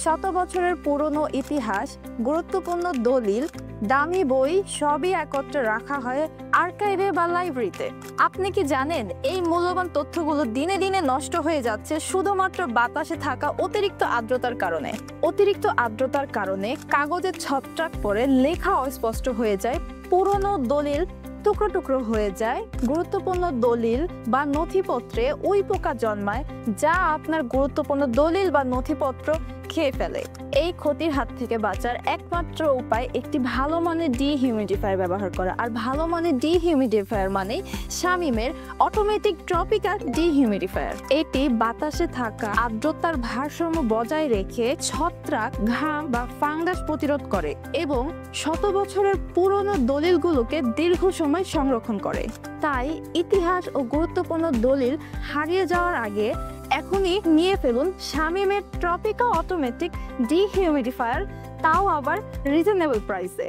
শত বছরের পুরনো ইতিহাস, গুরুত্বপূর্ণ দলিল, দামি বই সবই একত্রে রাখা হয় আর্কাইভে বা লাইব্রেরিতে। আপনি কি জানেন এই মূল্যবান তথ্যগুলো দিনে দিনে নষ্ট হয়ে যাচ্ছে শুধুমাত্র বাতাসে থাকা অতিরিক্ত আর্দ্রতার কারণে? অতিরিক্ত আর্দ্রতার কারণে কাগজের ছত্রাক পড়ে লেখা অস্পষ্ট হয়ে যায়, পুরনো দলিল টুকরো টুকরো হয়ে যায়, গুরুত্বপূর্ণ দলিল বা নথিপত্রে উই পোকা জন্মায় যা আপনার গুরুত্বপূর্ণ দলিল বা নথিপত্র খেয়ে ফেলে। এই ক্ষতির হাত থেকে বাঁচার একমাত্র উপায় একটি ভালো মানের ডিহিউমিডিফায়ার ব্যবহার করা। আর ভালো মানের ডিহিউমিডিফায়ার মানে শামিমের অটোমেটিক ট্রপিক্যাল ডিহিউমিডিফায়ার। এটি বাতাসে থাকা আর্দ্রতার ভারসাম্য বজায় রেখে ছত্রাক, ঘাম বা ফাঙ্গাস প্রতিরোধ করে এবং শত বছরের পুরনো দলিলগুলোকে দীর্ঘ সময় সংরক্ষণ করে। তাই ইতিহাস ও গুরুত্বপূর্ণ দলিল হারিয়ে যাওয়ার আগে এখনই নিয়ে ফেলুন শামিমের ট্রপিক্যাল অটোমেটিক ডিহিউমিডিফায়ার, তাও আবার রিজনেবল প্রাইসে।